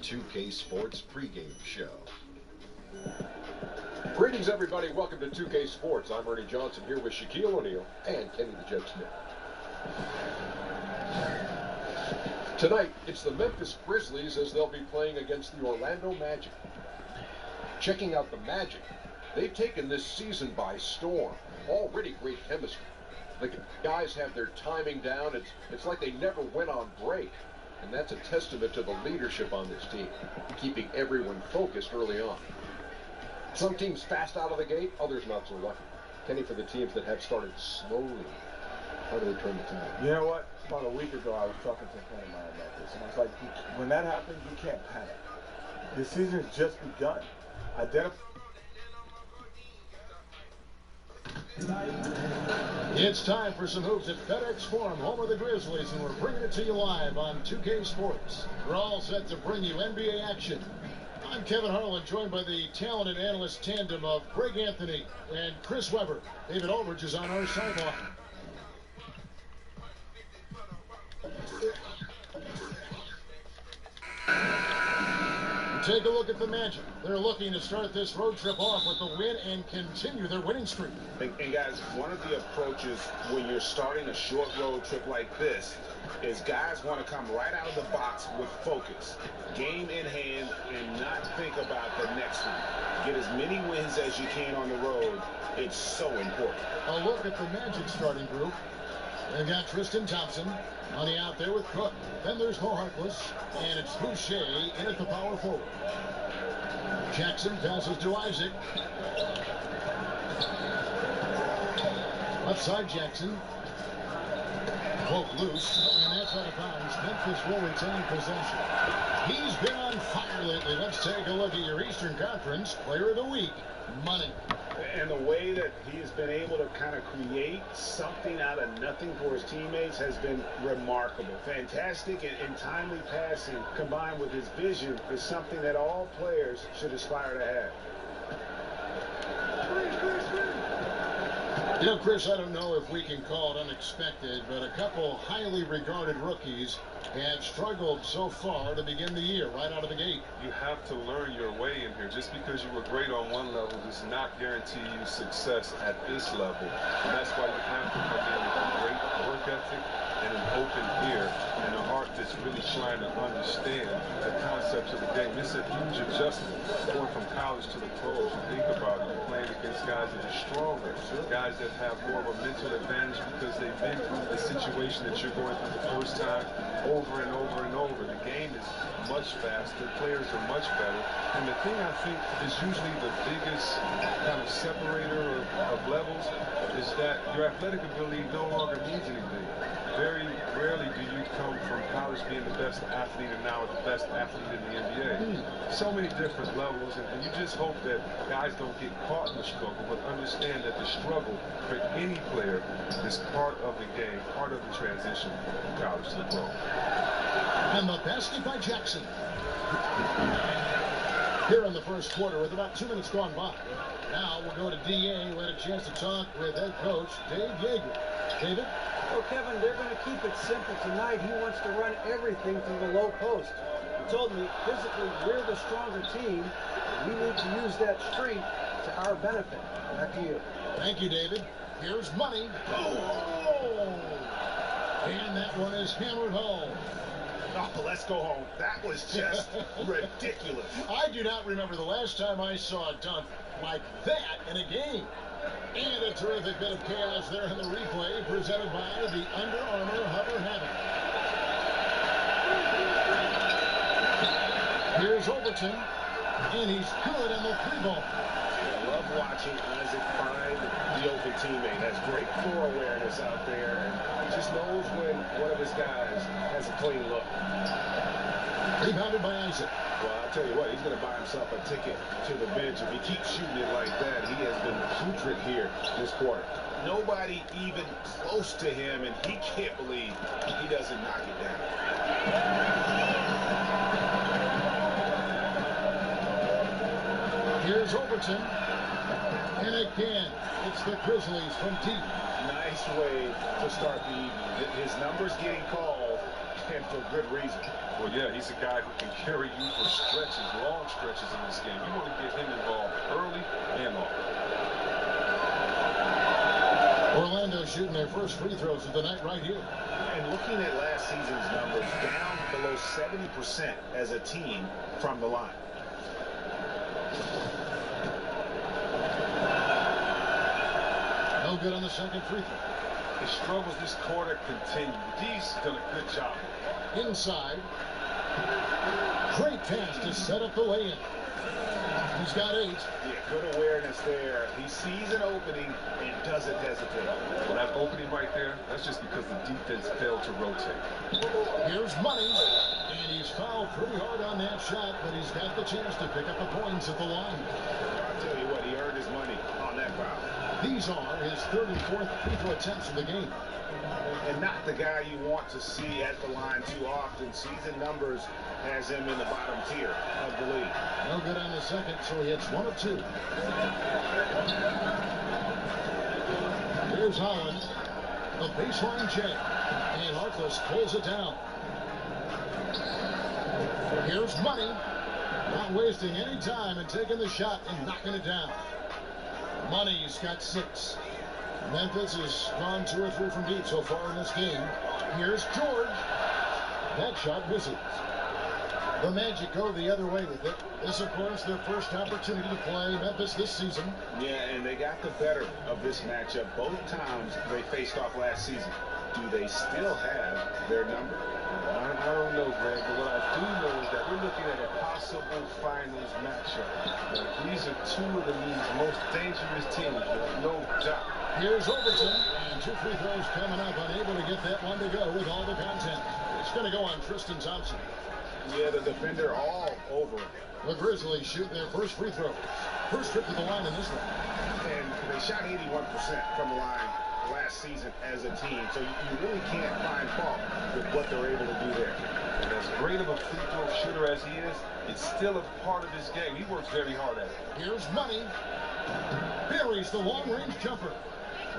2K Sports pregame show. Greetings, everybody. Welcome to 2K Sports. I'm Ernie Johnson here with Shaquille O'Neal and Kenny the Jet Smith. Tonight, it's the Memphis Grizzlies as they'll be playing against the Orlando Magic. Checking out the Magic, they've taken this season by storm. Already great chemistry. The guys have their timing down. It's like they never went on break. And that's a testament to the leadership on this team, keeping everyone focused early on. Some teams fast out of the gate, others not so lucky. Kenny, for the teams that have started slowly, how do they turn the tide? You know what? About a week ago, I was talking to a friend of mine about this, and I was like, when that happens, you can't panic. The season's just begun. It's time for some hoops at FedEx Forum, home of the Grizzlies, and we're bringing it to you live on 2K Sports. We're all set to bring you NBA action. I'm Kevin Harlan, joined by the talented analyst tandem of Greg Anthony and Chris Webber. David Aldridge is on our sideline. Take a look at the Magic. They're looking to start this road trip off with a win and continue their winning streak. And guys, one of the approaches when you're starting a short road trip like this is guys want to come right out of the box with focus, game in hand, and not think about the next one. Get as many wins as you can on the road. It's so important. A look at the Magic starting group. They've got Tristan Thompson, Money out there with Cook. Then there's Mo Harkless, and it's Boucher in at the power forward. Jackson passes to Isaac. Left side Jackson. Poke loose, and that's out of bounds. Memphis will retain possession. He's been on fire lately. Let's take a look at your Eastern Conference Player of the Week, Money. And the way that he has been able to kind of create something out of nothing for his teammates has been remarkable. Fantastic and timely passing combined with his vision is something that all players should aspire to have. You know, Chris, I don't know if we can call it unexpected, but a couple highly regarded rookies have struggled so far to begin the year right out of the gate. You have to learn your way in here. Just because you were great on one level does not guarantee you success at this level. And that's why you have to come in with a great work ethic and an open ear and a heart that's really trying to understand the concepts of the game. It's a huge adjustment going from college to the pros. You think about it, you're playing against guys that are stronger, guys that have more of a mental advantage because they've been through the situation that you're going through the first time over and over and over. The game is much faster, players are much better, and the thing I think is usually the biggest kind of separator of levels is that your athletic ability no longer means anything. Very rarely do you come from college being the best athlete and now the best athlete in the NBA. So many different levels, and you just hope that guys don't get caught in the struggle, but understand that the struggle for any player is part of the game, part of the transition from college to the pro. And the basket by Jackson. Here in the first quarter with about 2 minutes gone by. Now we'll go to DA, who had a chance to talk with head coach Dave Yeager. David? Well, Kevin, they're going to keep it simple tonight. He wants to run everything through the low post. He told me, physically, we're the stronger team. We need to use that strength to our benefit. Back to you. Thank you, David. Here's Money. Oh! And that one is hammered home. Oh, let's go home. That was just ridiculous. I do not remember the last time I saw a dunk like that in a game. And a terrific bit of chaos there in the replay presented by the Under Armour Hover Habit. Here's Overton, and he's good on the three ball. I love watching Isaac find the open teammate. Has great floor awareness out there, and he just knows when one of his guys has a clean look. Rebounded by Isaac. Well, I'll tell you what, he's going to buy himself a ticket to the bench. If he keeps shooting it like that, he has been putrid here this quarter. Nobody even close to him, and he can't believe he doesn't knock it down. Here's Overton. And again, it's the Grizzlies from deep. Nice way to start the evening. His number's getting called, and for good reason. Well, yeah, he's a guy who can carry you for stretches, long stretches in this game. You want to get him involved early and often. Orlando shooting their first free throws of the night right here. And looking at last season's numbers, down below 70% as a team from the line. No good on the second free throw. His struggles this quarter continue. He's done a good job. Inside. Great pass to set up the lay-in. He's got 8. Yeah, good awareness there. He sees an opening and doesn't hesitate. Well, that opening right there, that's just because the defense failed to rotate. Here's Money. And he's fouled pretty hard on that shot, but he's got the chance to pick up the points at the line. I'll tell you what, he earned his money on that foul. These are his 34th free throw attempts of the game. And not the guy you want to see at the line too often. Season numbers has him in the bottom tier of the league. No good on the second, so he hits 1 of 2. Here's Holland. The baseline check. And Harkless pulls it down. Here's Money. Not wasting any time and taking the shot and knocking it down. Money's got 6. Memphis has gone 2 or 3 from deep so far in this game. Here's George. That shot misses. The Magic go the other way with it. This, of course, their first opportunity to play Memphis this season. Yeah, and they got the better of this matchup both times they faced off last season. Do they still have their number? I don't know, Greg, but what I do know is that we're looking at a possible finals matchup. Now, these are 2 of the league's most dangerous teams, no doubt. Here's Overton, and 2 free throws coming up, unable to get that one to go with all the content. It's going to go on Tristan Thompson. Yeah, the defender all over him. The Grizzlies shoot their first free throw. First trip to the line in this one. And they shot 81% from the line last season as a team, so you really can't find fault with what they're able to do there. And as great of a free throw shooter as he is, it's still a part of his game. He works very hard at it. Here's Money. Buries the long-range jumper.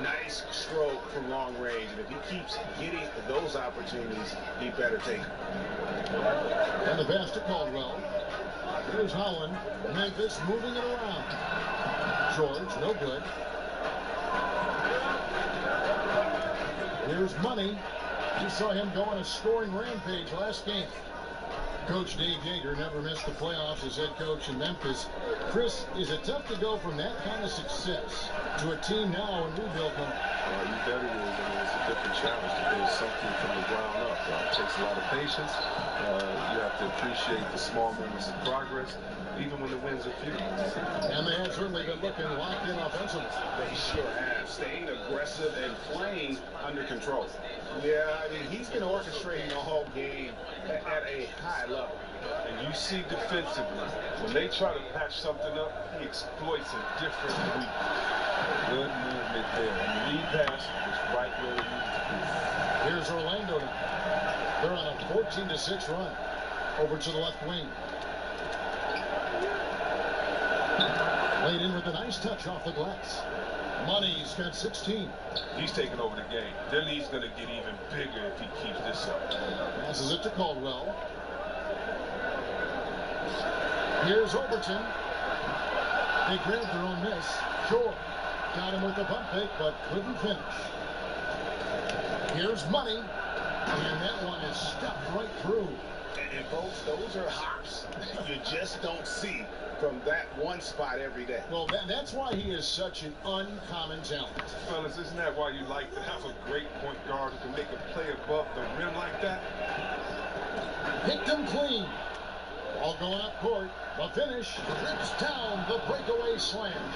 Nice stroke from long range, and if he keeps getting those opportunities, he better take them. And the pass to Caldwell. Here's Holland. Memphis moving it around. George, no good. Here's Money. You saw him go on a scoring rampage last game. Coach Dave Yeager never missed the playoffs as head coach in Memphis. Chris, is it tough to go from that kind of success to a team now in rebuild mode? You bet it is. I mean, it's a different challenge to build something from the ground up. It takes a lot of patience. You have to appreciate the small moments of progress, even when the wins are few. And they have certainly been looking locked in offensively. They sure have. Staying aggressive and playing under control. Yeah, I mean, he's been orchestrating the whole game at a high level. And you see defensively, when they try to patch something up, he exploits a different week. Good movement there. And the lead pass was right where it needed to be. Here's Orlando now. They're on a 14-6 run. Over to the left wing. Laid in with a nice touch off the glass. Money's got 16. He's taking over the game. Their lead's going to get even bigger if he keeps this up. Passes it to Caldwell. Here's Overton. They grabbed their own miss. George got him with the pump fake, but couldn't finish. Here's Money. And that one is stuffed right through. And folks, those are hops you just don't see from that one spot every day. Well, that's why he is such an uncommon talent. Fellas, isn't that why you like to have a great point guard who can make a play above the rim like that? Picked him clean. All going up court. The finish trips down the breakaway slam.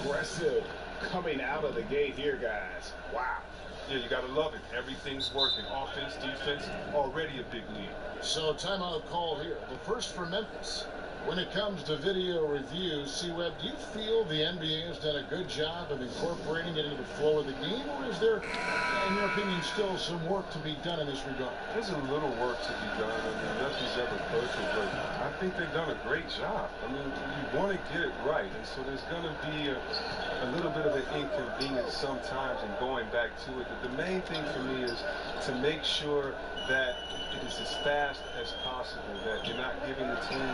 Aggressive coming out of the gate here, guys. Wow. Yeah, you got to love it. Everything's working. Offense, defense, already a big lead. So timeout call here. The first for Memphis. When it comes to video review, C-Web, do you feel the NBA has done a good job of incorporating it into the flow of the game, or is there, in your opinion, still some work to be done in this regard? There's a little work to be done. I mean, nothing's ever perfect, but I think they've done a great job. I mean, you want to get it right, and so there's going to be a little bit of an inconvenience sometimes in going back to it. But the main thing for me is to make sure that it is as fast as possible, that you're not giving the team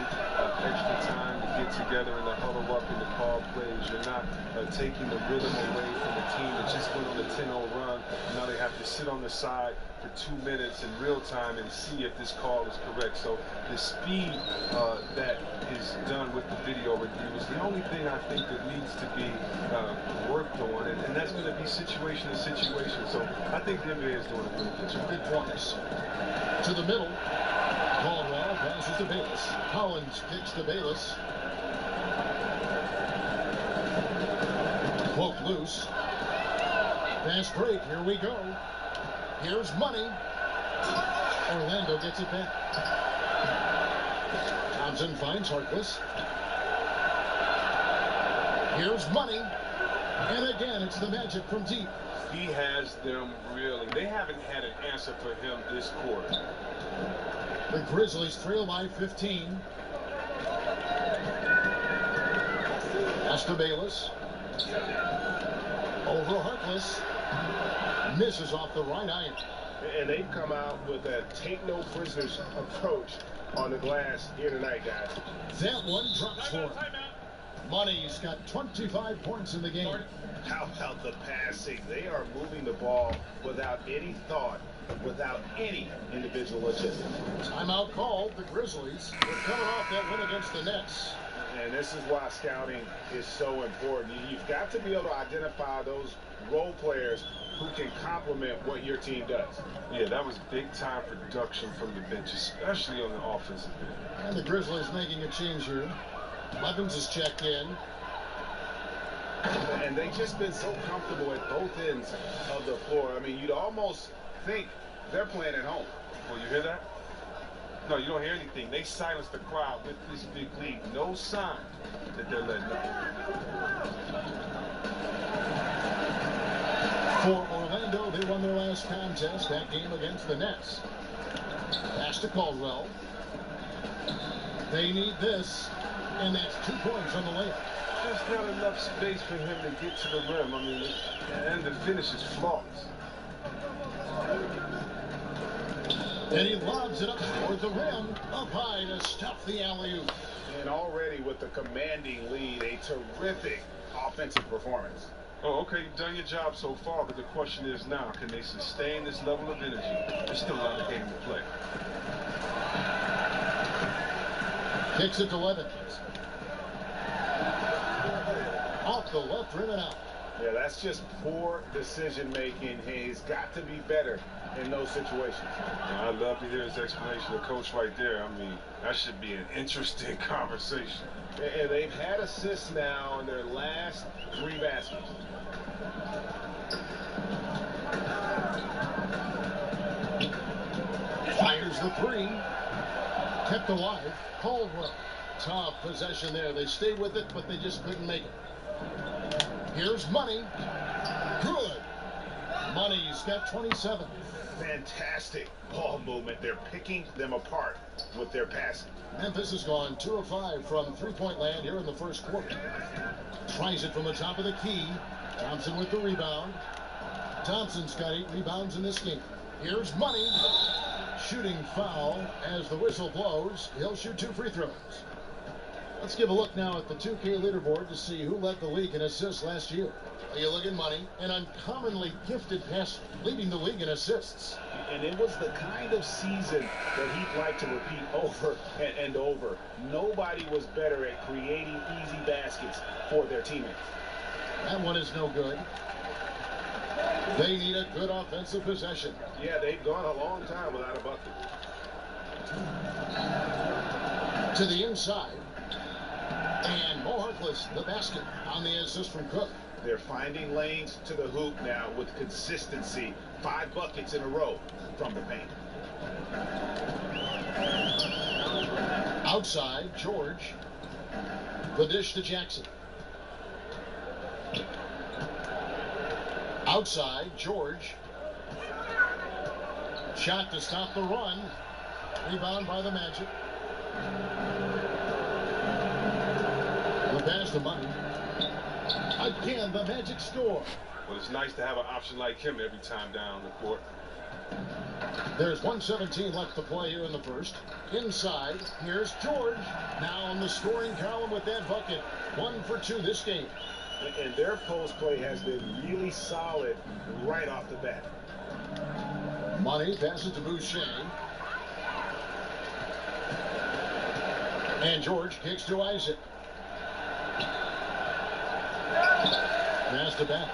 extra time to get together and to huddle up and to call plays. You're not taking the rhythm away from the team that just went on a 10-0 run. Now they have to sit on the side for 2 minutes in real time and see if this call is correct. So the speed that is done with the video review is the only thing I think that needs to be worked on, and that's going to be situation to situation. So I think the NBA is doing a really good job. Good points. To the middle. Caldwell passes to Bayless. Collins kicks to Bayless. Cloak loose. Fast break. Here we go. Here's money. Orlando gets it back. Thompson finds Harkless. Here's money. And again, it's the Magic from deep. He has them reeling. They haven't had an answer for him this quarter. The Grizzlies trail by 15. Pass to Bayless. Over Harkless. Misses off the right iron. And they've come out with a take no prisoners approach on the glass here tonight, guys. That one drops for him. Money's got 25 points in the game. How about the passing? They are moving the ball without any thought, without any individual logistics. Timeout called. The Grizzlies were coming off that win against the Nets. And this is why scouting is so important. You've got to be able to identify those role players who can complement what your team does. Yeah, that was big-time production from the bench, especially on the offensive end. And the Grizzlies making a change here. Levins is checked in. And they've just been so comfortable at both ends of the floor. I mean, you'd almost think they're playing at home. Well, you hear that? No, you don't hear anything. They silence the crowd with this big lead. No sign that they're letting up. For Orlando, they won their last contest, that game against the Nets. Pass to Caldwell. They need this, and that's 2 points on the layup. There's not enough space for him to get to the rim. I mean, and the finish is flawless. And he lobs it up toward the rim, up high to stop the alley-oop. And already with the commanding lead, a terrific offensive performance. Oh, okay, you've done your job so far, but the question is now, can they sustain this level of energy? There's still a lot of game to play. Kicks it to Levins. Off the left rim and out. Yeah, that's just poor decision-making. He's got to be better in those situations. I'd love to hear his explanation of coach right there. I mean, that should be an interesting conversation. And they've had assists now in their last 3 baskets. Fires the 3. Kept alive. Caldwell. Tough possession there. They stayed with it, but they just couldn't make it. Here's Money. Good. Money's got 27. Fantastic ball movement. They're picking them apart with their passing. Memphis has gone 2 of 5 from three-point land here in the first quarter. Tries it from the top of the key. Thompson with the rebound. Thompson's got 8 rebounds in this game. Here's Money. Shooting foul as the whistle blows. He'll shoot 2 free throws. Let's give a look now at the 2K leaderboard to see who led the league in assists last year. You look at Money, an uncommonly gifted passer, leading the league in assists. And it was the kind of season that he'd like to repeat over and over. Nobody was better at creating easy baskets for their teammates. That one is no good. They need a good offensive possession. Yeah, they've gone a long time without a bucket. To the inside. And Mo Harkless, the basket on the assist from Cook. They're finding lanes to the hoop now with consistency. 5 buckets in a row from the paint. Outside, George. The dish to Jackson. Outside, George. Shot to stop the run. Rebound by the Magic. pass to Money. Again, the Magic score. Well, it's nice to have an option like him every time down the court. There's 1:17 left to play here in the first. Inside, here's George. Now on the scoring column with that bucket. 1 for 2 this game. And their post play has been really solid right off the bat. Money passes to Boucher. And George kicks to Isaac. Pass to back.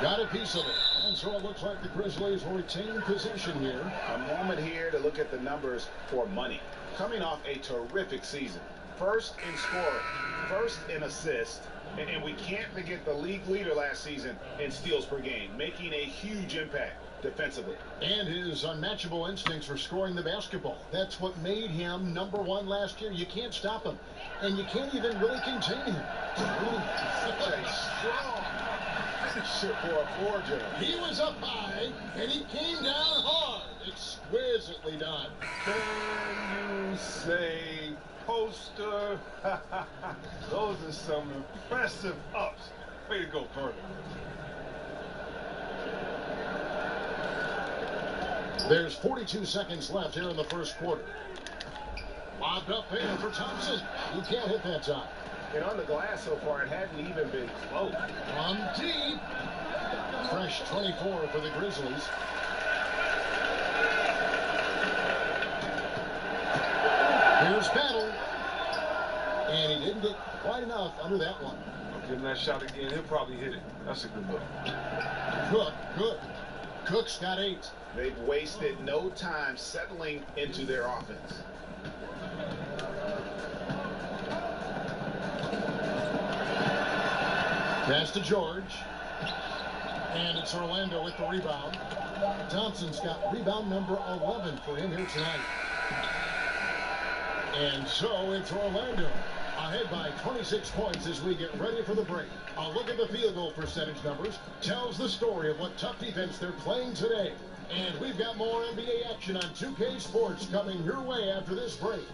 Got a piece of it. And so it looks like the Grizzlies will retain possession here. A moment here to look at the numbers for Money. Coming off a terrific season. First in scoring, first in assists, and we can't forget the league leader last season in steals per game, making a huge impact defensively. And his unmatchable instincts for scoring the basketball. That's what made him #1 last year. You can't stop him, and you can't even really contain him. Such a strong finisher for a floor general. He was up high, and he came down hard. Exquisitely done. Can you say poster? Those are some impressive ups. Way to go, Bird. There's 42 seconds left here in the first quarter. Lobbed up in for Thompson. He can't hit that time. And on the glass so far, it hadn't even been close. From deep. Fresh 24 for the Grizzlies. Here's Battle. And he didn't get quite enough under that one. Give him that shot again. He'll probably hit it. That's a good look. Good. Cook's got 8. They've wasted no time settling into their offense. Pass to George. And it's Orlando with the rebound. Thompson's got rebound number 11 for him here tonight. And so it's Orlando ahead by 26 points as we get ready for the break. A look at the field goal percentage numbers tells the story of what tough defense they're playing today. And we've got more NBA action on 2K Sports coming your way after this break.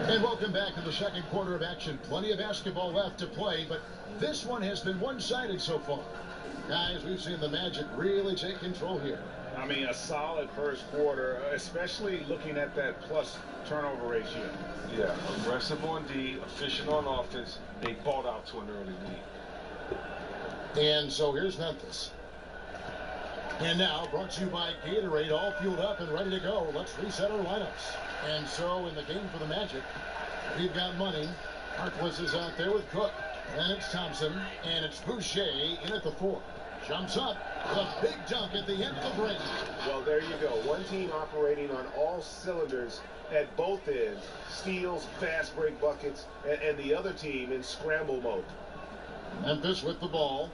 And welcome back to the second quarter of action. Plenty of basketball left to play, but this one has been one-sided so far. Guys, we've seen the Magic really take control here. I mean, a solid first quarter, especially looking at that plus turnover ratio. Yeah, aggressive on D, efficient on offense. They balled out to an early lead. And so here's Memphis. And now, brought to you by Gatorade, all fueled up and ready to go. Let's reset our lineups. And so in the game for the Magic, we've got Money. Harkless is out there with Cook. Then it's Thompson, and it's Boucher in at the 4. Jumps up. The big dunk at the end of the break. Well, there you go. One team operating on all cylinders at both ends. Steals, fast break buckets, and the other team in scramble mode. Memphis with the ball.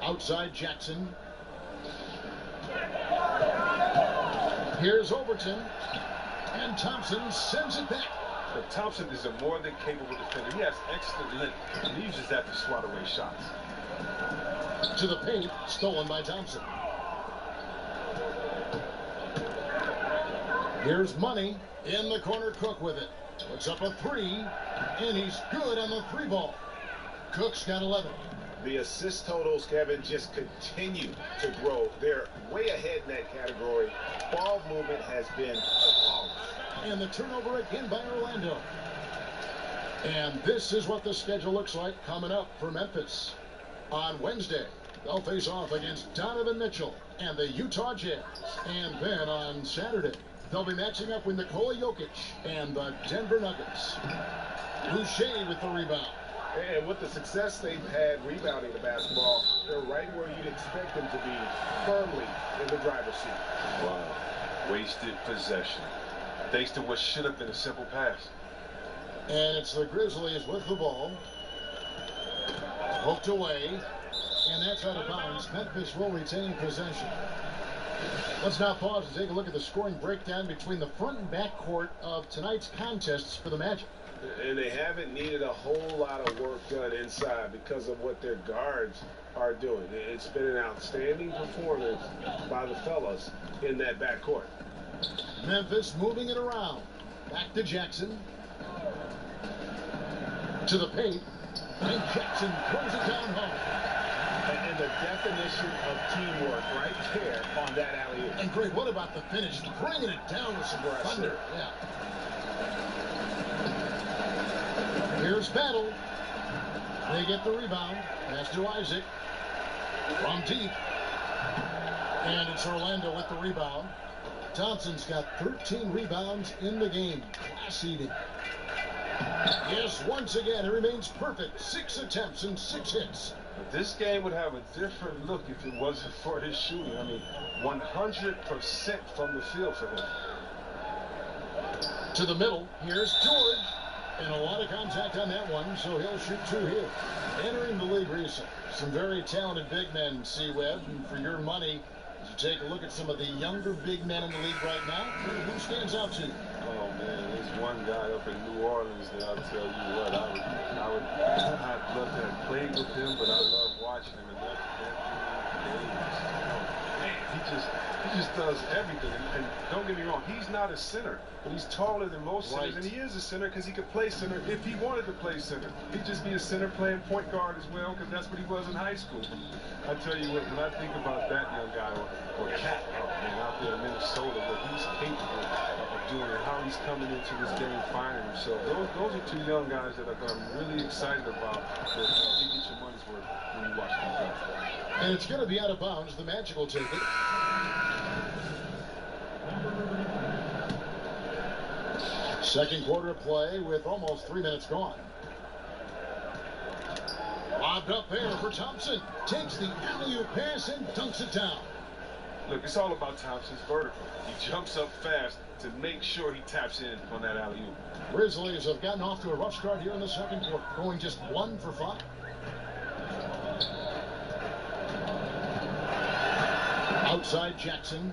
Outside Jackson. Here's Overton. And Thompson sends it back. But Thompson is a more than capable defender. He has excellent length, and he uses that to swat away shots. To the paint, stolen by Thompson. Here's Money in the corner. Cook with it. Puts up a 3, and he's good on the 3 ball. Cook's got 11. The assist totals, Kevin, just continue to grow. They're way ahead in that category. Ball movement has been flawless. And the turnover again by Orlando. And this is what the schedule looks like coming up for Memphis. On Wednesday, they'll face off against Donovan Mitchell and the Utah Jazz. And then on Saturday, they'll be matching up with Nikola Jokic and the Denver Nuggets. Boucher with the rebound. And with the success they've had rebounding the basketball, they're right where you'd expect them to be, firmly in the driver's seat. Wow. Wasted possession. Thanks to what should have been a simple pass. And it's the Grizzlies with the ball. Poked away. And that's out of bounds. Memphis will retain possession. Let's now pause and take a look at the scoring breakdown between the front and back court of tonight's contests for the Magic. And they haven't needed a whole lot of work done inside because of what their guards are doing. It's been an outstanding performance by the fellas in that backcourt. Memphis moving it around. Back to Jackson. To the paint. And Jackson throws it down home. And the definition of teamwork right there on that alley-oop. And great, what about the finish? Bringing it down with some thunder. Yeah. Here's Battle. They get the rebound. Pass to Isaac. From deep. And it's Orlando with the rebound. Thompson's got 13 rebounds in the game. Class eating. Yes, once again, it remains perfect. 6 attempts and 6 hits. But this game would have a different look if it wasn't for his shooting. I mean, 100% from the field for him. To the middle. Here's George. And a lot of contact on that one, so he'll shoot 2 here. Entering the league recently. Some very talented big men, C-Web. And for your money, as you take a look at some of the younger big men in the league right now, who stands out to you? Oh man, there's one guy up in New Orleans that I'll tell you what, I'd love to have played with him, but I love watching him. And that's Anthony Davis. Oh man, he just does everything. And don't get me wrong, he's not a center, but he's taller than most centers, and he is a center because he could play center if he wanted to play center. He'd just be a center playing point guard as well, because that's what he was in high school. I tell you what, when I think about that young guy, or Cat out there in Minnesota, what he's capable of doing and how he's coming into this game finding himself. Those are 2 young guys that I'm really excited about, that you get your money's worth when you watch them play. And it's going to be out of bounds. The Magic will take it. Second quarter of play with almost 3 minutes gone. Lobbed up there for Thompson. Takes the alley-oop pass and dunks it down. Look, it's all about Thompson's vertical. He jumps up fast to make sure he taps in on that alley-oop. Grizzlies have gotten off to a rough start here in the second quarter, going just 1 for 5. Outside Jackson.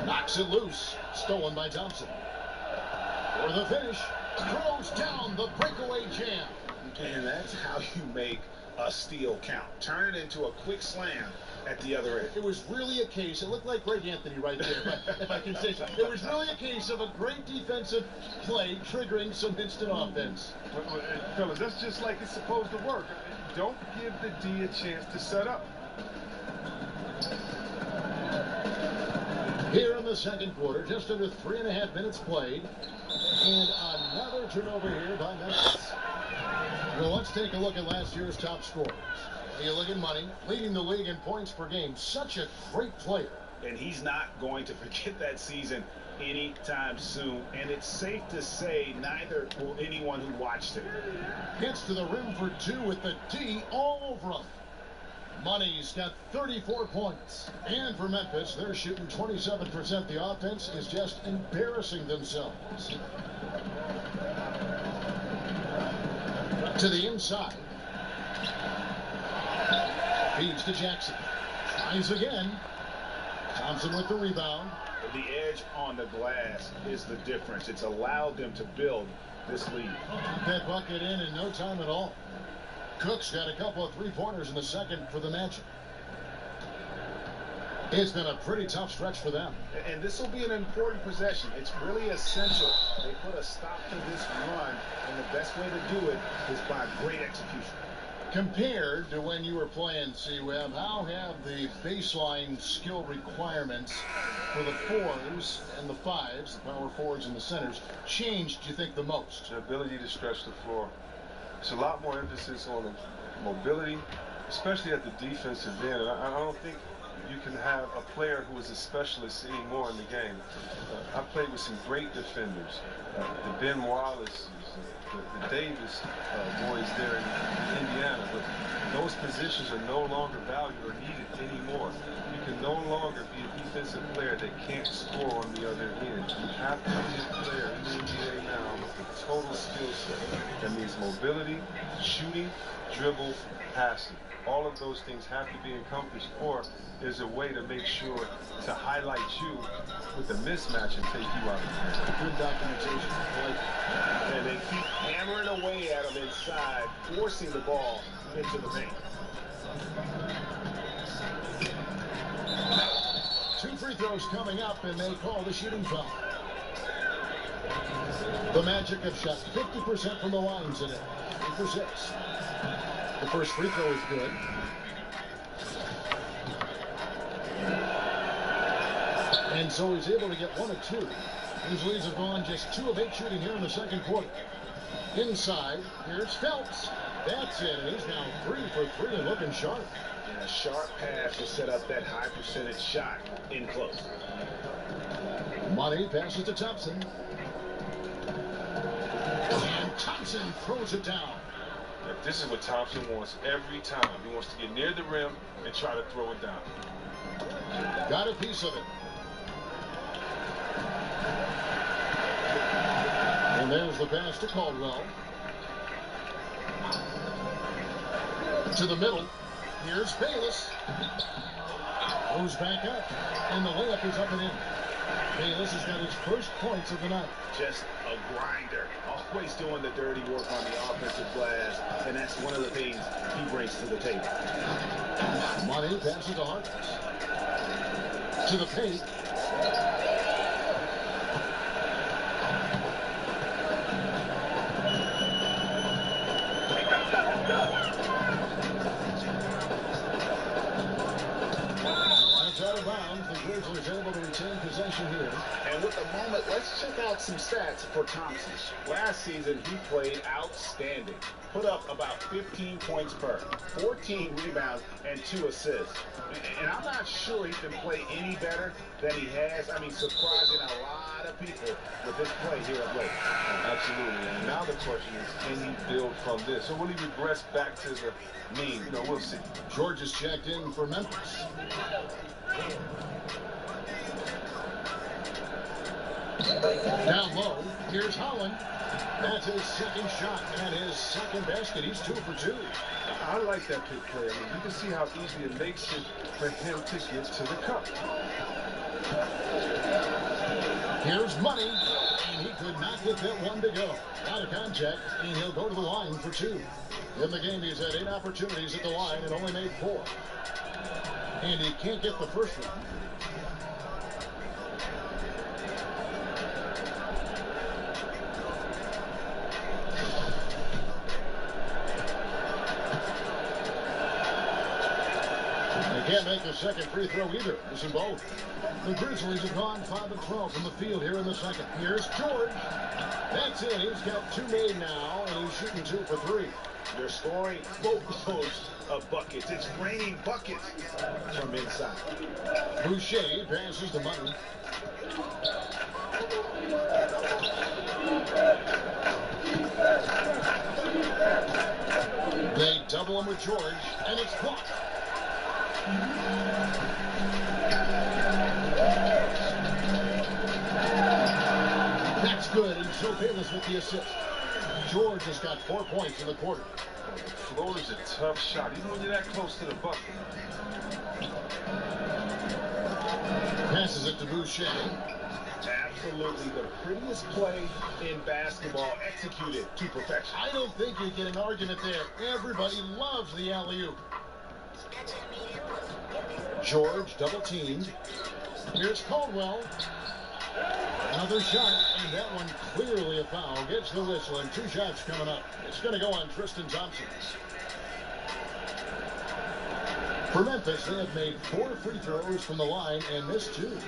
Knocks it loose. Stolen by Thompson. For the finish. Throws down the breakaway jam. And that's how you make a steal count. Turn it into a quick slam at the other end. It was really a case, it looked like Greg Anthony right there, if I can say so. It was really a case of a great defensive play triggering some instant offense. Well, fellas, that's just like it's supposed to work. Don't give the D a chance to set up. Here in the second quarter, just under 3.5 minutes played. And another turnover here by Memphis. Well, let's take a look at last year's top scorers. You look at money, leading the league in points per game. Such a great player. And he's not going to forget that season anytime soon. And it's safe to say neither will anyone who watched him. Gets to the rim for 2 with the D all over him. Money's got 34 points. And for Memphis, they're shooting 27%. The offense is just embarrassing themselves. To the inside. Feeds to Jackson. Tries again. Thompson with the rebound. The edge on the glass is the difference. It's allowed them to build this lead. That bucket in no time at all. Cook's got a couple of 3-pointers in the second for the Magic. It's been a pretty tough stretch for them. And this will be an important possession. It's really essential. They put a stop to this run, and the best way to do it is by great execution. Compared to when you were playing, C-Web, how have the baseline skill requirements for the 4s and the 5s, the power forwards and the centers, changed, do you think, the most? The ability to stretch the floor. It's a lot more emphasis on mobility, especially at the defensive end. And I don't think you can have a player who is a specialist anymore in the game. I played with some great defenders, the Ben Wallace, the Davis boys there in Indiana, but those positions are no longer valued or needed anymore. You can no longer be a defensive player that can't score on the other end. You have to be a player in the NBA now total skill set. That means mobility, shooting, dribble, passing. All of those things have to be encompassed, or there's a way to make sure to highlight you with the mismatch and take you out of the game. Good documentation. And they keep hammering away at him inside, forcing the ball into the paint. 2 free throws coming up, and they call the shooting foul. The Magic have shot 50% from the line today. 3 for 6. The first free throw is good. And so he's able to get 1 of 2. His leads have gone just 2 of 8 shooting here in the second quarter. Inside, here's Phelps. That's it, and he's now 3 for 3 and looking sharp. And a sharp pass to set up that high percentage shot in close. Money passes to Thompson. And Thompson throws it down. This is what Thompson wants every time. He wants to get near the rim and try to throw it down. Got a piece of it. And there's the pass to Caldwell. To the middle. Here's Bayless. Goes back up. And the layup is up and in. Bayless has got his first points of the night. Just a grinder. Always doing the dirty work on the offensive glass. And that's one of the things he brings to the table. Money passes to Harkness. To the paint. Grizzlies able to retain possession here. And with the moment, let's check out some stats for Thompson. Last season, he played outstanding. Put up about 15 points per, 14 rebounds, and 2 assists. And I'm not sure he can play any better than he has. I mean, surprising a lot of people with this play here of late. Absolutely. And now the question is, can he build from this? Or will he regress back to the mean? You know, we'll see. George is checked in for Memphis. Down low, here's Holland. That's his second shot and his second basket. He's 2 for 2. I like that pick play. I mean, you can see how easy it makes it for him to get to the cup. Here's Money, and he could not get that one to go. Out of contact, and he'll go to the line for 2. In the game, he's had 8 opportunities at the line and only made 4. And he can't get the first one. Can't make the second free throw either. Missing both. The Grizzlies have gone 5 of 12 from the field here in the second. Here's George. That's it. He's got 2 made now, and he's shooting 2 for 3. They're scoring boatloads of buckets. It's raining buckets from inside. Boucher passes the Money. They double him with George, and it's blocked. That's good, and so Bayless with the assist. George has got 4 points in the quarter. Floater's a tough shot, even when you're that close to the bucket. Passes it to Boucher. Absolutely the prettiest play in basketball, executed to perfection. I don't think you get an argument there. Everybody loves the alley-oop. George double teamed. Here's Caldwell. Another shot, and that one clearly a foul. Gets the whistle, and 2 shots coming up. It's going to go on Tristan Thompson. For Memphis, they have made 4 free throws from the line and missed 2.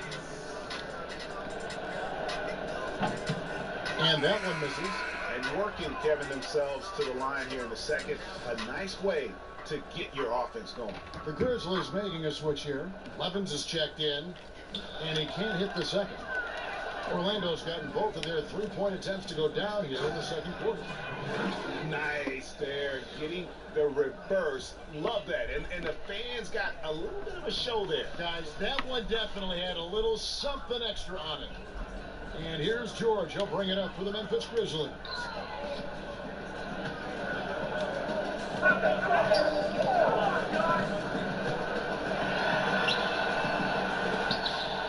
And that one misses. And working, Kevin, themselves to the line here in the second. A nice way to get your offense going. The Grizzlies making a switch here. Levens is checked in, and he can't hit the second. Orlando's gotten both of their 3-point attempts to go down here in the second quarter. Nice there, getting the reverse. Love that. And the fans got a little bit of a show there. Guys, that one definitely had a little something extra on it. And here's George. He'll bring it up for the Memphis Grizzlies.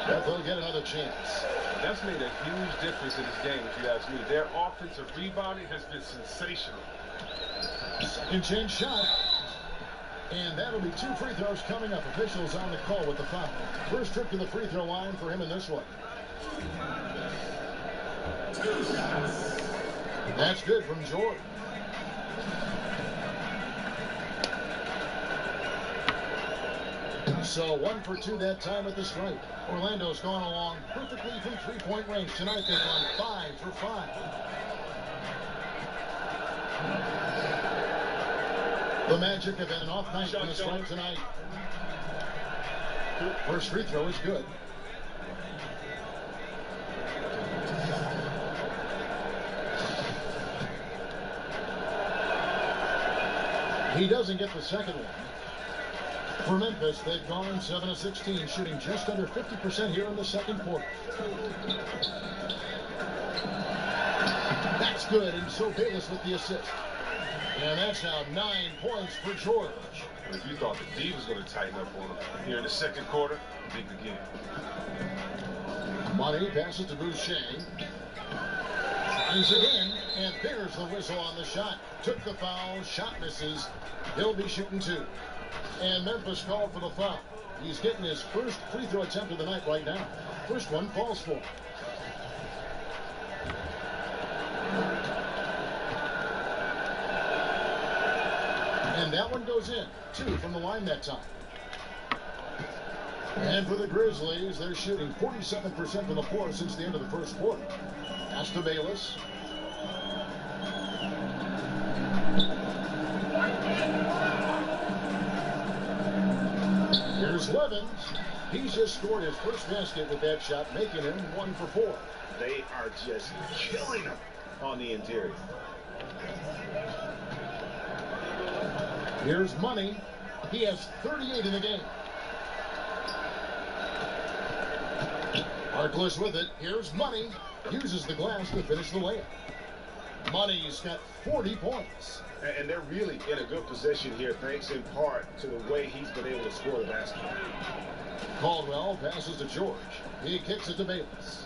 But they'll get another chance. That's made a huge difference in this game, if you ask me. Their offensive rebounding has been sensational. Second chance shot. And that'll be 2 free throws coming up. Officials on the call with the foul. First trip to the free throw line for him in this one. That's good from George. So 1 for 2 that time at the stripe. Orlando's gone along perfectly from 3-point range. Tonight they've gone 5 for 5. The Magic have had an off night from the stripe tonight. First free throw is good. He doesn't get the second one. For Memphis, they've gone 7 of 16, shooting just under 50% here in the second quarter. That's good, and so Bayless with the assist. And that's now 9 points for George. If you thought the D was going to tighten up on him here in the second quarter, think again. Money passes to Boucher. Tries again, and there's the whistle on the shot. Took the foul, shot misses. He'll be shooting 2. And Memphis called for the foul. He's getting his first free throw attempt of the night right now. First one falls for him. And that one goes in. 2 from the line that time. And for the Grizzlies, they're shooting 47% from the floor since the end of the first quarter. Pass to Bayless. Here's Levens. He's just scored his first basket with that shot, making him 1 for 4. They are just killing him on the interior. Here's Money. He has 38 in the game. Harkless with it. Here's Money. Uses the glass to finish the layup. Money's got 40 points. And they're really in a good position here, thanks in part to the way he's been able to score the basketball. Caldwell passes to George. He kicks it to Bayless.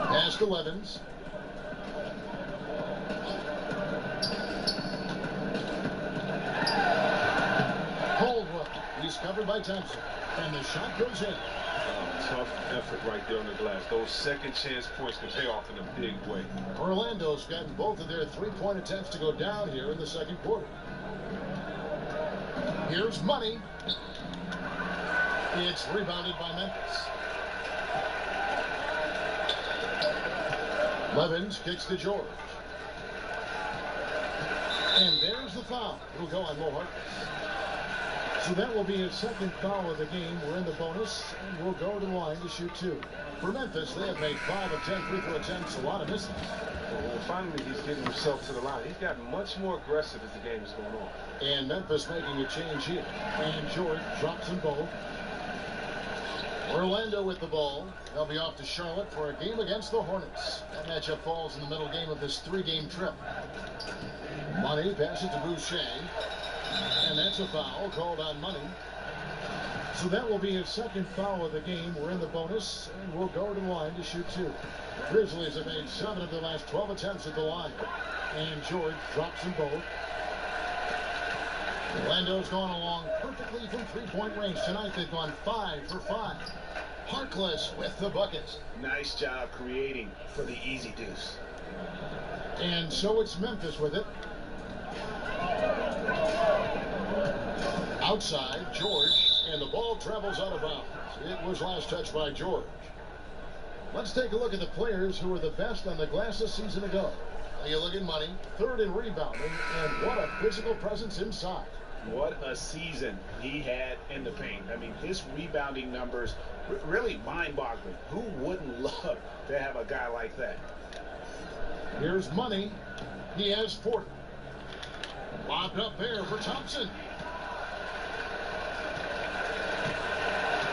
Pass to Levens. Caldwell. He's covered by Thompson. And the shot goes in. Tough effort right there on the glass. Those second chance points can pay off in a big way. Orlando's gotten both of their 3-point attempts to go down here in the second quarter. Here's Money. It's rebounded by Memphis. Levens kicks to George. And there's the foul. It'll go on Mo Harkless. So that will be his second foul of the game. We're in the bonus, and we'll go to the line to shoot 2. For Memphis, they have made 5 of 10 free throw attempts, a lot of misses. Well, finally, he's getting himself to the line. He's gotten much more aggressive as the game is going on. And Memphis making a change here. And George drops them both. Orlando with the ball. They'll be off to Charlotte for a game against the Hornets. That matchup falls in the middle game of this 3-game trip. Money passes to Boucher. And that's a foul called on Money. So that will be his second foul of the game. We're in the bonus, and we'll go to the line to shoot 2. The Grizzlies have made 7 of the last 12 attempts at the line. And George drops them both. Orlando's gone along perfectly from 3-point range. Tonight they've gone 5 for 5. Harkless with the bucket. Nice job creating for the easy deuce. And so it's Memphis with it. Outside, George, and the ball travels out of bounds. It was last touched by George. Let's take a look at the players who were the best on the glass a season ago. Now you look at Money, 3rd in rebounding, and what a physical presence inside. What a season he had in the paint. I mean, his rebounding numbers really mind-boggling. Who wouldn't love to have a guy like that? Here's Money. He has 40. Lobbed up there for Thompson.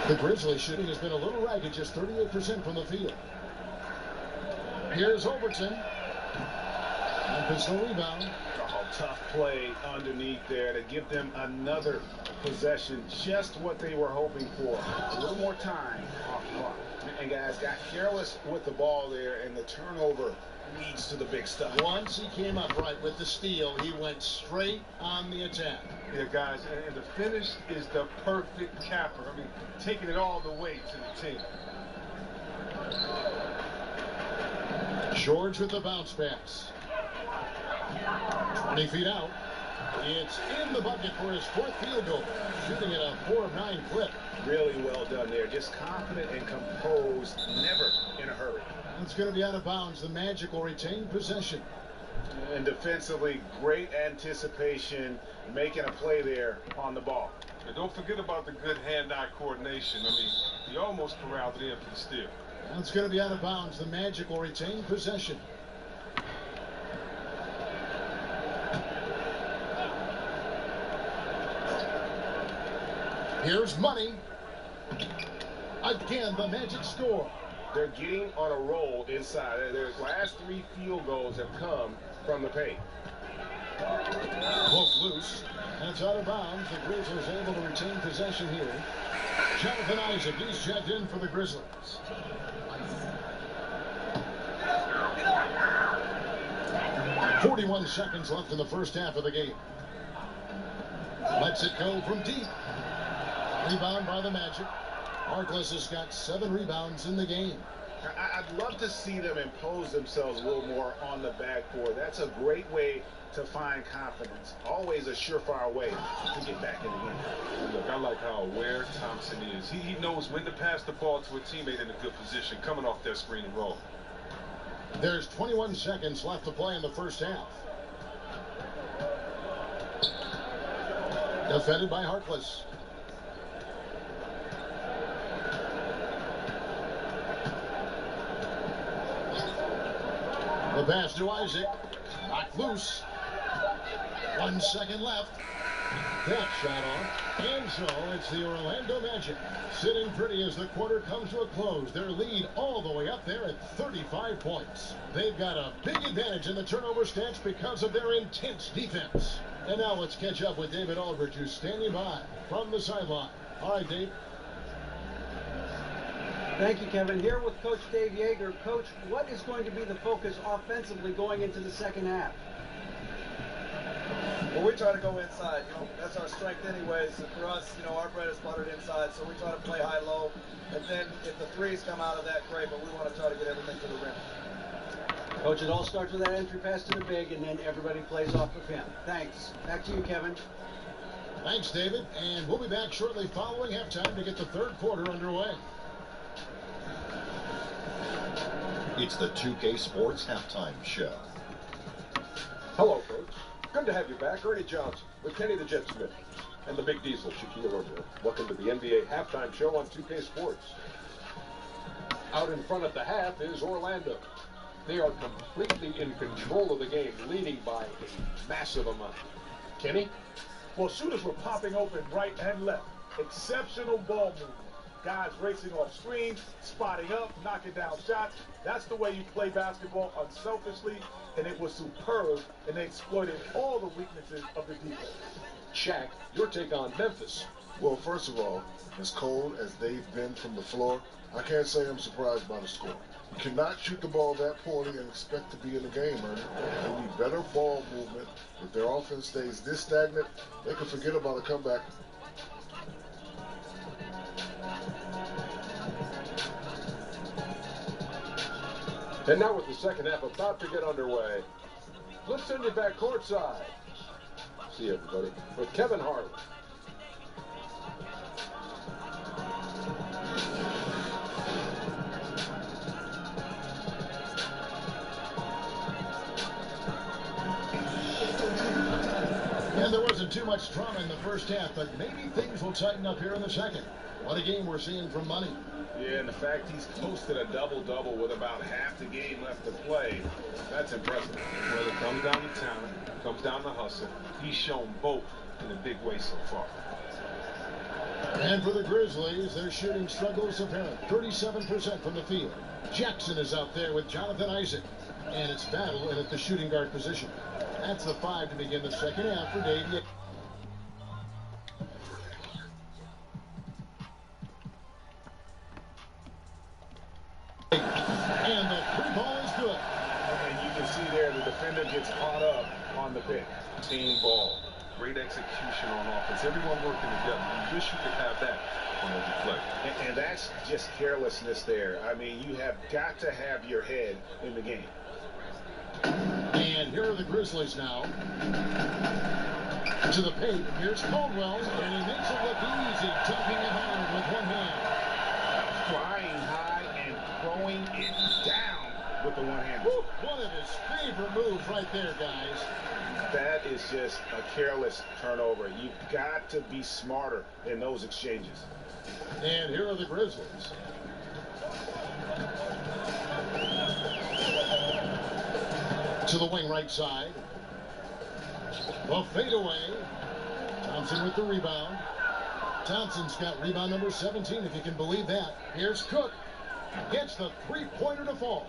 The Grizzlies shooting has been a little ragged, just 38% from the field. Here's Overton. Memphis the rebound. Oh, tough play underneath there to give them another possession, just what they were hoping for. A little more time off the clock. And guys got careless with the ball there, and the turnover leads to the big stuff. Once he came up right with the steal, he went straight on the attack. Yeah, guys, and the finish is the perfect capper. I mean, taking it all the way to the team. George with the bounce pass. 20 feet out. It's in the bucket for his 4th field goal. Shooting at a 4 of 9 clip. Really well done there. Just confident and composed, never in a hurry. It's going to be out of bounds. The Magic will retain possession. And defensively, great anticipation, making a play there on the ball. And don't forget about the good hand-eye coordination. I mean, he almost corralled it in for the steal. It's going to be out of bounds. The Magic will retain possession. Here's Money. Again, the Magic score. They're getting on a roll inside. Their last 3 field goals have come from the paint. Poke loose. That's out of bounds. The Grizzlies able to retain possession here. Jonathan Isaac, he's checked in for the Grizzlies. "41 seconds left in the first half of the game. Lets it go from deep. Rebound by the Magic. Harkless has got 7 rebounds in the game. I'd love to see them impose themselves a little more on the backboard. That's a great way to find confidence. Always a surefire way to get back in the game. Look, I like how aware Thompson is. He knows when to pass the ball to a teammate in a good position, coming off that screen and roll. There's 21 seconds left to play in the first half. Defended by Harkless. The pass to Isaac. Knocked loose. 1 second left. That shot off. And so it's the Orlando Magic sitting pretty as the quarter comes to a close. Their lead all the way up there at 35 points. They've got a big advantage in the turnover stats because of their intense defense. And now let's catch up with David Aldridge, who's standing by from the sideline. All right, Dave. Thank you, Kevin. Here with Coach Dave Yeager. Coach, what is going to be the focus offensively going into the second half? Well, we try to go inside. You know, that's our strength anyways. And for us, you know, our bread is buttered inside, so we try to play high-low. And then if the threes come out of that, great, but we want to try to get everything to the rim. Coach, it all starts with that entry pass to the big, and then everybody plays off of him. Thanks. Back to you, Kevin. Thanks, David. And we'll be back shortly following halftime to get the third quarter underway. It's the 2K Sports Halftime Show. Hello, folks. Good to have you back. Ernie Johnson with Kenny the Jet Smith and the Big Diesel, Shaquille O'Neal. Welcome to the NBA Halftime Show on 2K Sports. Out in front at the half is Orlando. They are completely in control of the game, leading by a massive amount. Kenny? Well, shooters were popping open right and left. Exceptional ball movement. Guys racing off screens, spotting up, knocking down shots. That's the way you play basketball unselfishly, and it was superb, and they exploited all the weaknesses of the defense. Shaq, your take on Memphis. Well, first of all, as cold as they've been from the floor, I can't say I'm surprised by the score. You cannot shoot the ball that poorly and expect to be in the game, Ernie. They need better ball movement. If their offense stays this stagnant, they can forget about a comeback. And now with the second half about to get underway, let's send you back courtside. See you, everybody, with Kevin Harlan. And there wasn't too much drama in the first half, but maybe things will tighten up here in the second. What a game we're seeing from Money. Yeah, and the fact he's posted a double-double with about half the game left to play, that's impressive. Well, it comes down to talent, it comes down to hustle. He's shown both in a big way so far. And for the Grizzlies, their shooting struggle is apparent. 37% from the field. Jackson is out there with Jonathan Isaac. And it's battle in at the shooting guard position. That's the 5 to begin the second half for Dave. And the free ball is good. And you can see there the defender gets caught up on the pick. Team ball. Great execution on offense. Everyone working together. You wish you could have that on every play. And that's just carelessness there. I mean, you have got to have your head in the game. And here are the Grizzlies now. To the paint. Here's Caldwell. And he makes it look easy. Dunking it hard with one hand. Flying high and throwing it down with the one hand. One of his favorite moves right there, guys. That is just a careless turnover. You've got to be smarter in those exchanges. And here are the Grizzlies. To the wing right side. A fadeaway. Thompson with the rebound. Thompson's got rebound number 17, if you can believe that. Here's Cook. Gets the three-pointer to fall.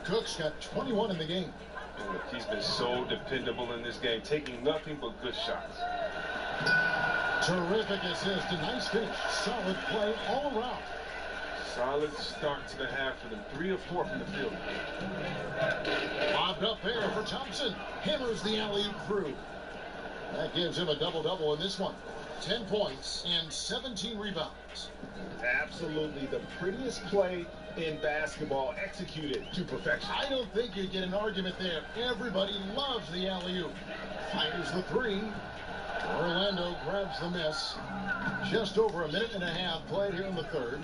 Cook's got 21 in the game. Look, he's been so dependable in this game, taking nothing but good shots. Terrific assist, a nice finish. Solid play all around. Solid start to the half for them. 3 of 4 from the field. Lobbed up there for Thompson. Hammers the alley-oop through. That gives him a double-double in this one. 10 points and 17 rebounds. Absolutely the prettiest play in basketball, executed to perfection. I don't think you get an argument there. Everybody loves the alley-oop. Fires the 3. Orlando grabs the miss. Just over a minute and a half played here in the third.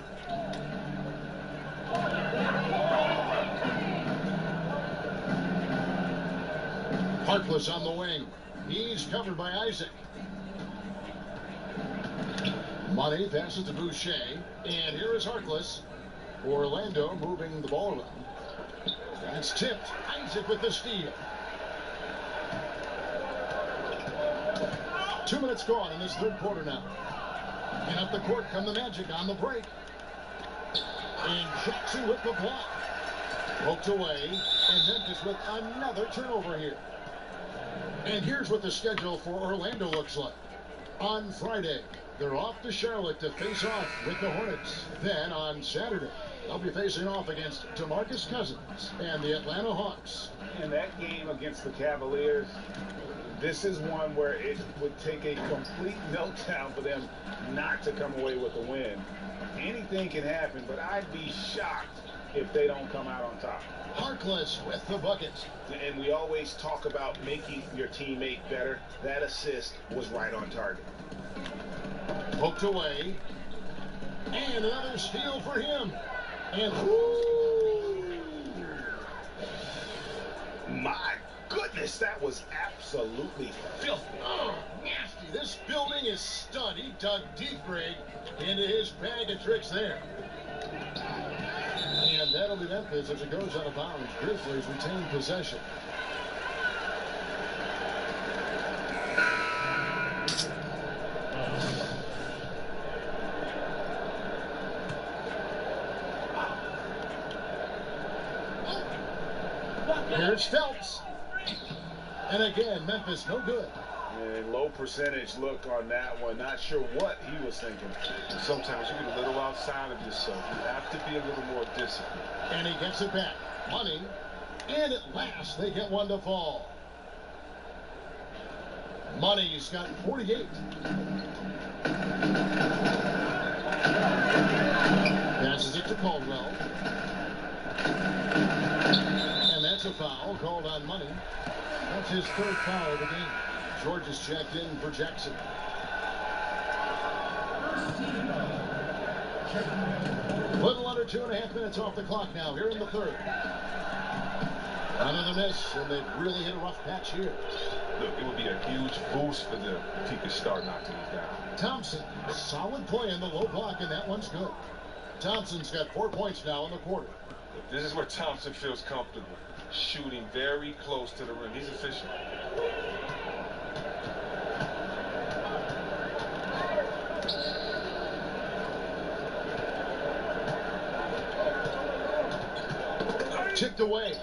Harkless on the wing. He's covered by Isaac. Money passes to Boucher. And here is Harkless. Orlando moving the ball around. That's tipped. Isaac with the steal. 2 minutes gone in this third quarter now. And up the court come the Magic on the break. And Jackson with the block. Poked away. And Memphis with another turnover here. And here's what the schedule for Orlando looks like. On Friday, they're off to Charlotte to face off with the Hornets. Then on Saturday, they'll be facing off against DeMarcus Cousins and the Atlanta Hawks. And that game against the Cavaliers, this is one where it would take a complete meltdown for them not to come away with a win. Anything can happen, but I'd be shocked if they don't come out on top. Harkless with the bucket. And we always talk about making your teammate better. That assist was right on target. Poked away. And another steal for him. And my goodness, that was absolutely filthy. Oh, nasty. This building is stud. He dug deep, Greg, into his bag of tricks there. And that'll be Memphis as it goes out of bounds. Grizzlies retain possession. Here's Phelps. And again, Memphis no good. And low percentage look on that one. Not sure what he was thinking. Sometimes you get a little outside of yourself. You have to be a little more disciplined. And he gets it back. Money. And at last they get one to fall. Money's got 48. Passes it to Caldwell. And that's a foul called on Money. That's his third foul of the game. George is checked in for Jackson. Little under 2.5 minutes off the clock now here in the third. Another miss, and they've really hit a rough patch here. Look, it would be a huge boost for them if he could start knocking these down. Thompson, solid play in the low block, and that one's good. Thompson's got 4 points now in the quarter. Look, this is where Thompson feels comfortable. Shooting very close to the rim. He's efficient. Tipped away.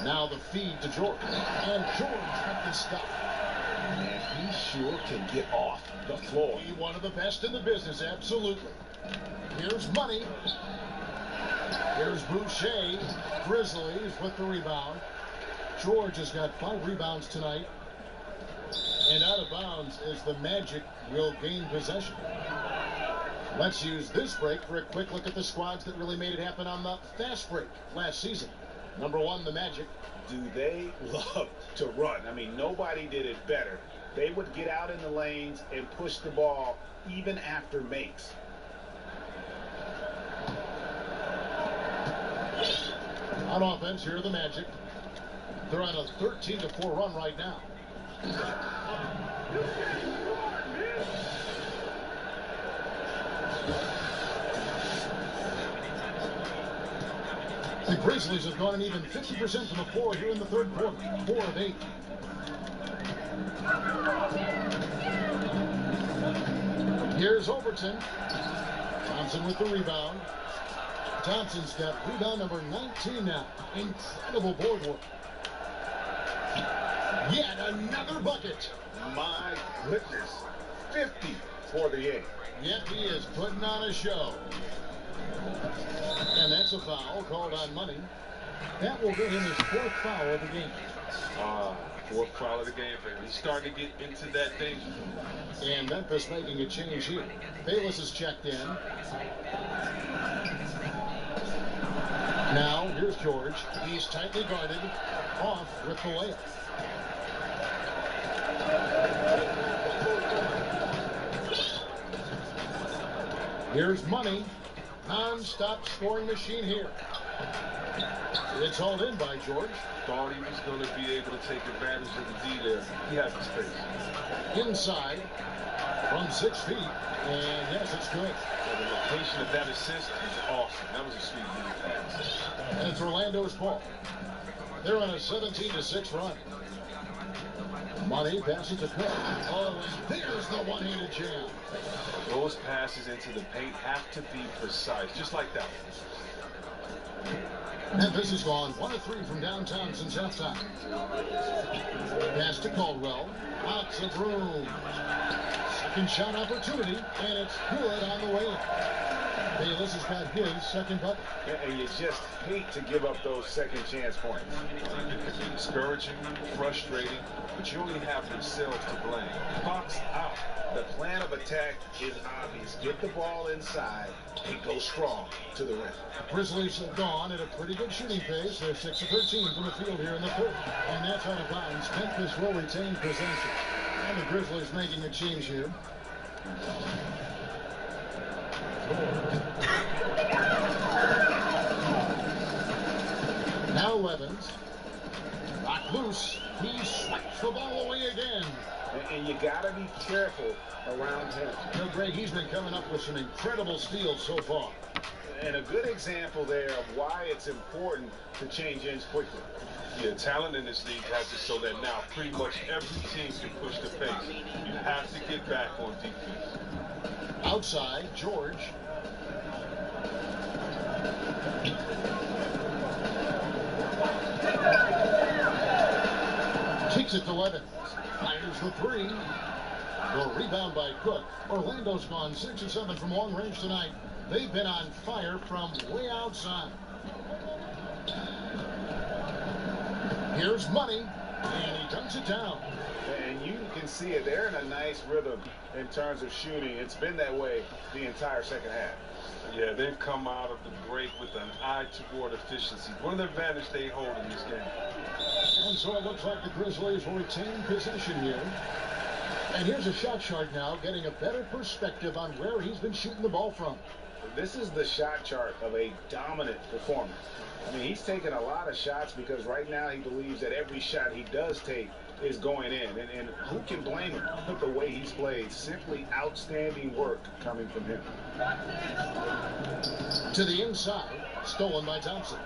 Now the feed to George. And George got the stop. And he sure can get off the floor. He's one of the best in the business, absolutely. Here's Money. Here's Boucher. Grizzlies with the rebound. George has got 5 rebounds tonight. And out of bounds as the Magic will gain possession. Let's use this break for a quick look at the squads that really made it happen on the fast break last season. Number 1, the Magic. Do they love to run? I mean, nobody did it better. They would get out in the lanes and push the ball even after makes. On offense, here are the Magic. They're on a 13-4 run right now. The Grizzlies have gone an even 50% from the floor here in the third quarter. 4 of 8. Here's Overton. Thompson with the rebound. Thompson's got rebound number 19 now. Incredible board work. Yet another bucket. My goodness. 50 for the 8. Yet he is putting on a show. And that's a foul called on Money. That will get him his 4th foul of the game. 4th foul of the game for him. He's starting to get into that danger. And Memphis making a change here. Bayless is checked in. Now, here's George. He's tightly guarded. Off with the layup. Here's Money. Non-stop scoring machine here. It's hauled in by George. Thought he was going to be able to take advantage of the D there. He has the space. Inside from 6 feet. And yes, it's good. So the location of that assist is awesome. That was a sweet move pass. And it's Orlando's ball. They're on a 17-6 run. Money passes to Cook. Oh, and there's the one-handed jam. Those passes into the paint have to be precise, just like that. Memphis has gone 1 of 3 from downtown since halftime. Pass to Caldwell. Lots of room. Second shot opportunity, and it's good on the way in. Bayless has got his second bucket. And you just hate to give up those second chance points. It can be discouraging, frustrating, but you only have yourself to blame. Box out. The plan of attack is obvious. Get the ball inside and go strong to the rim. The Grizzlies have gone at a pretty good shooting pace. They're 6 of 13 from the field here in the 3rd. And that's out of bounds. Memphis will retain possession. And the Grizzlies making a change here. Now Evans. Rock loose. He swipes the ball away again. And you got to be careful around him. You know, Greg, he's been coming up with some incredible steals so far. And a good example there of why it's important to change ends quickly. Yeah, talent in this league has it so that now pretty much every team can push the pace. You have to get back on defense. Outside, George. Takes it to Evans. Fires the 3. The rebound by Cook. Orlando's gone 6 of 7 from long range tonight. They've been on fire from way outside. Here's Money, and he dunks it down. And you can see it. They're in a nice rhythm in terms of shooting. It's been that way the entire second half. Yeah, they've come out of the break with an eye toward efficiency. One of the advantage they hold in this game. And so it looks like the Grizzlies will retain possession here. And here's a shot chart now, getting a better perspective on where he's been shooting the ball from. This is the shot chart of a dominant performer. I mean, he's taking a lot of shots because right now he believes that every shot he does take is going in. And who can blame him with the way he's played? Simply outstanding work coming from him. To the inside, stolen by Thompson.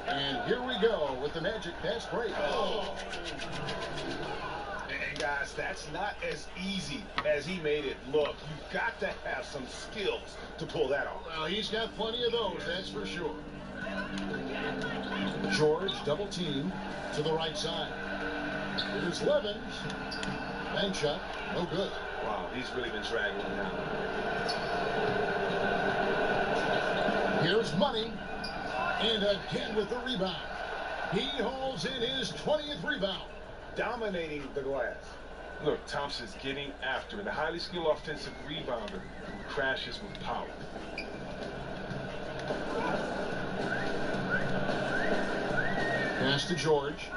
And here we go with the Magic fast break. Oh. And guys, that's not as easy as he made it look. You've got to have some skills to pull that off. Well, he's got plenty of those, that's for sure. George double team to the right side. Here's Levens. Bank shot, no good. Wow, he's really been dragging him now. Here's Money. And again with the rebound. He holds in his 20th rebound. Dominating the glass. Look, Thompson's getting after it. A highly skilled offensive rebounder who crashes with power. Pass to George.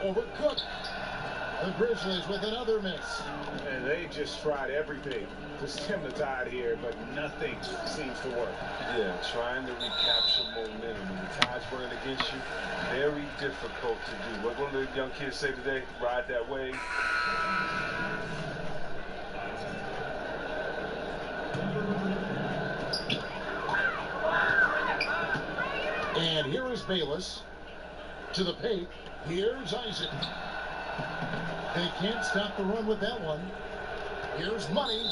Over Cook. The Grizzlies with another miss. And they just tried everything to stem the tide here, but nothing seems to work. Yeah, trying to recapture momentum. When the tide's running against you, very difficult to do. What one of the young kids say today? Ride that wave. And here is Bayless to the paint. Here's Isaac. They can't stop the run with that one. Here's Money.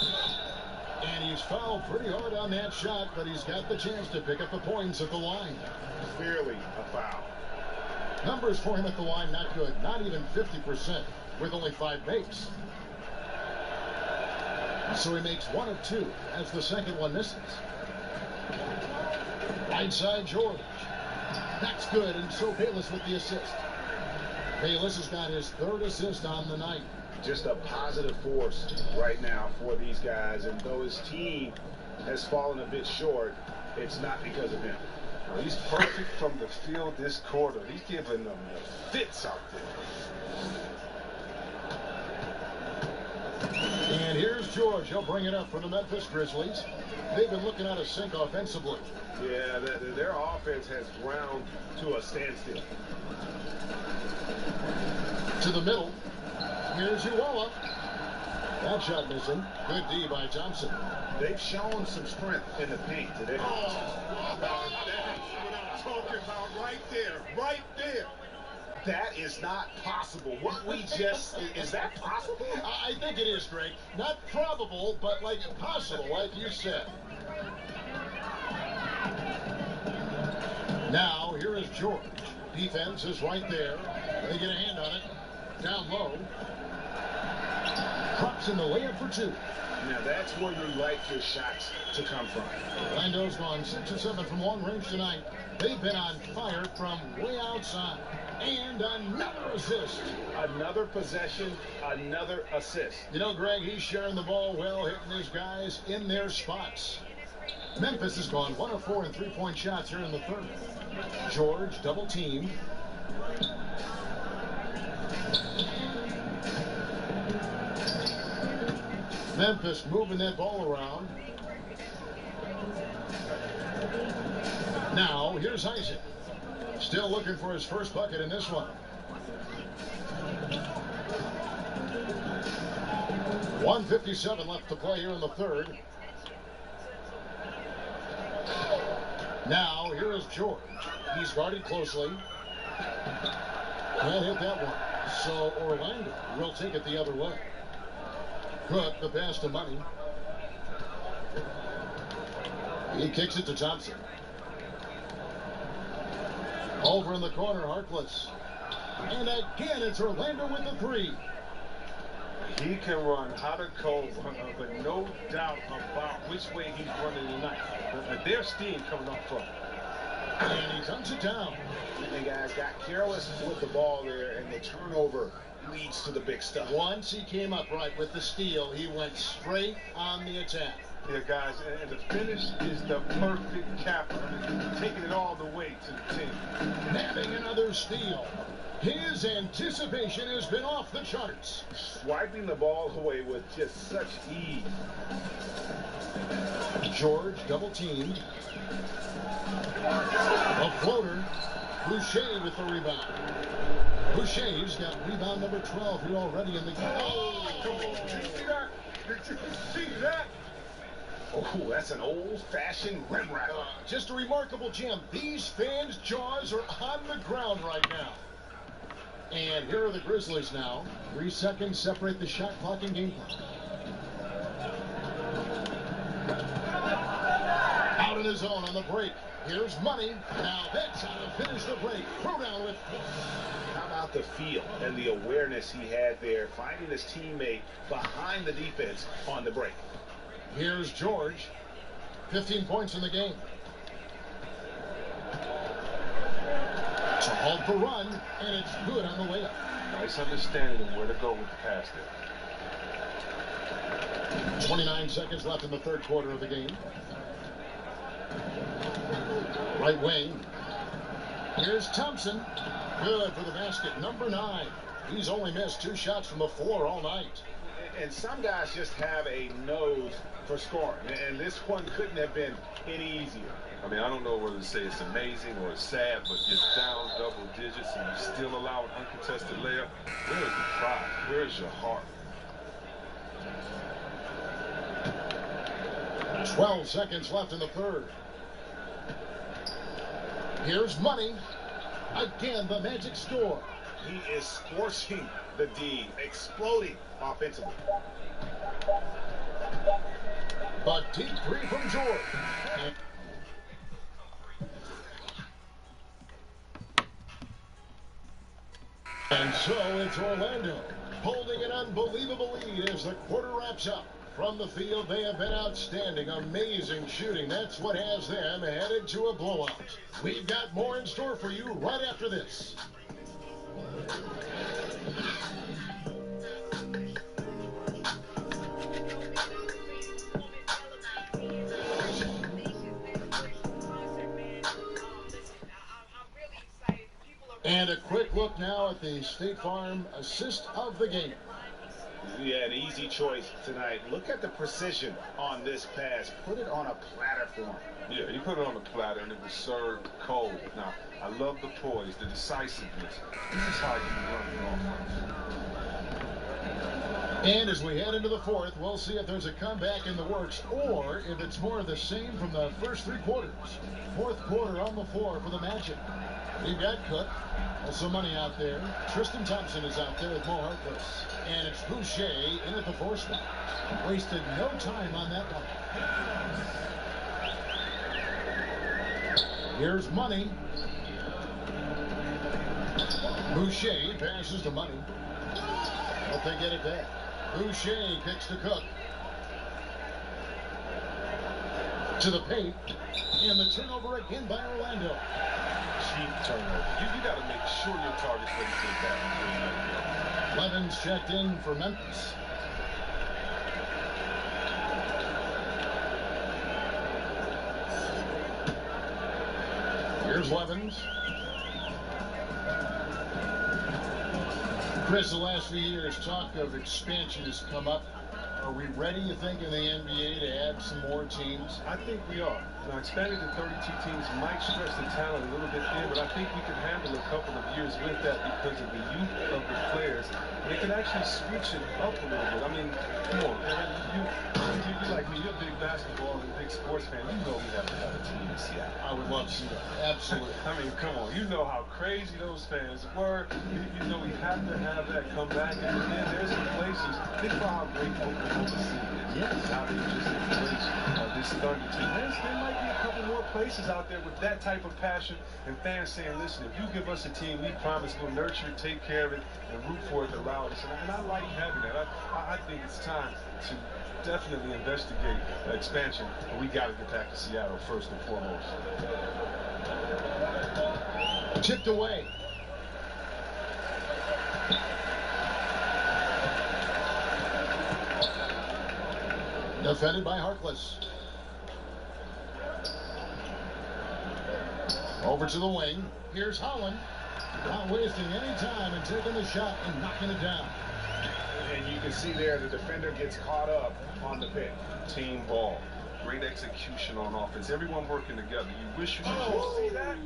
And he's fouled pretty hard on that shot, but he's got the chance to pick up the points at the line. Clearly a foul. Numbers for him at the line, not good. Not even 50% with only 5 makes. So he makes 1 of 2 as the second one misses. Right side George. That's good, and so Bayless with the assist. Bayless has got his 3rd assist on the night. Just a positive force right now for these guys, and though his team has fallen a bit short, it's not because of him. Well, he's perfect from the field this quarter. He's giving them the fits out there. And here's George. He'll bring it up for the Memphis Grizzlies. They've been looking out of sync offensively. Yeah, their offense has ground to a standstill. To the middle. Here's Uwala. That shot missing. Good D by Thompson. They've shown some strength in the paint today. Oh, that's what I'm talking about right there. Right there. That is not possible. What we just, is that possible? I think it is, Greg. Not probable, but like possible, like you said. Now, here is George. Defense is right there. They get a hand on it. Down low. Drops in the layup for 2. Now that's where you like your shots to come from. Orlando's gone 6 of 7 from long range tonight. They've been on fire from way outside. And another assist. Another possession, another assist. You know, Greg, he's sharing the ball well, hitting his guys in their spots. Memphis has gone 1 of 4 in 3-point shots here in the 3rd. George double team. Memphis moving that ball around. Now, here's Isaac. Still looking for his first bucket in this one. 1:57 left to play here in the 3rd. Now, here is George. He's guarded closely. Can't hit that one. So Orlando will take it the other way. Cook, the pass to Money. He kicks it to Thompson. Over in the corner, Harkless. And again, it's Orlando with the 3. He can run hot or cold, but no doubt about which way he's running tonight. There's steam coming up front. And he dunks it down. And guys got careless with the ball there, and the turnover leads to the big stuff. Once he came up right with the steal, he went straight on the attack. Yeah, guys, and the finish is the perfect capper. I mean, taking it all the way to the team. Nabbing another steal. His anticipation has been off the charts. Swiping the ball away with just such ease. George double teamed. A floater. Boucher with the rebound. Boucher's got rebound number 12 here already in the game. Oh, come on. Did you see that? Did you see that? Oh, that's an old-fashioned rim rattler. Just a remarkable jam. These fans' jaws are on the ground right now. And here are the Grizzlies now. 3 seconds separate the shot clock and game clock. Out and his own on the break. Here's Money. Now that's how to finish the break. Throw down with. How about the feel and the awareness he had there, finding his teammate behind the defense on the break. Here's George. 15 points in the game. To halt the run, and it's good on the way up. Nice understanding of where to go with the pass there. 29 seconds left in the third quarter of the game. Right wing. Here's Thompson. Good for the basket. Number 9. He's only missed 2 shots from the floor all night. And some guys just have a nose for scoring. And this one couldn't have been any easier. I mean, I don't know whether to say it's amazing or it's sad, but you're down double digits and you still allow an uncontested layup. Where's the pride? Where's your heart? 12 seconds left in the third. Here's Money. Again, the Magic score. He is scorching the D, exploding offensively. But deep 3 from George. And so it's Orlando holding an unbelievable lead as the quarter wraps up. From the field, they have been outstanding, amazing shooting. That's what has them headed to a blowout. We've got more in store for you right after this. And a quick look now at the State Farm assist of the game. Yeah, an easy choice tonight. Look at the precision on this pass. Put it on a platter for him. Yeah, he put it on a platter and it was served cold. Now, I love the poise, the decisiveness. This is how you run your offense. And as we head into the fourth, we'll see if there's a comeback in the works or if it's more of the same from the first 3 quarters. Fourth quarter on the floor for the Magic. We've got Cook. Also Money out there. Tristan Thompson is out there with Mo Harkless. And it's Boucher in at the 4 spot. Wasted no time on that one. Here's Money. Boucher passes to Money. Hope they get it back. Boucher kicks to Cook. To the paint. And the turnover again by Orlando. Cheap turnover. You got to make sure your target's ready to take that one. Levins checked in for Memphis. Here's Levins. Chris, the last few years, talk of expansion has come up. Are we ready, you think, in the NBA to add some more teams? I think we are. Now, expanding to 32 teams might stretch the talent a little bit thin, but I think we can handle a couple of years with that because of the youth of the players. And it can actually switch it up a little bit. I mean, come on, Kevin, you like me, you're a big basketball and big sports fan. You know we have to have a team in Seattle. I would love to see that. Absolutely. I mean, come on. You know how crazy those fans were. You know we have to have that come back. And then there's some places. Think about how great Oklahoma City is. Yes. How they just embrace this Thunder team. There might be a couple more places out there with that type of passion and fans saying, listen, if you give us a team, we promise we'll nurture it, take care of it, and root for it the loudest. And I like having that. I think it's time to definitely investigate expansion, but we got to get back to Seattle first and foremost. Tipped away. Defended by Harkless. Over to the wing. Here's Holland. Not wasting any time and taking the shot and knocking it down. And you can see there the defender gets caught up on the pick. Team ball. Great execution on offense. Everyone working together. You wish you could see that.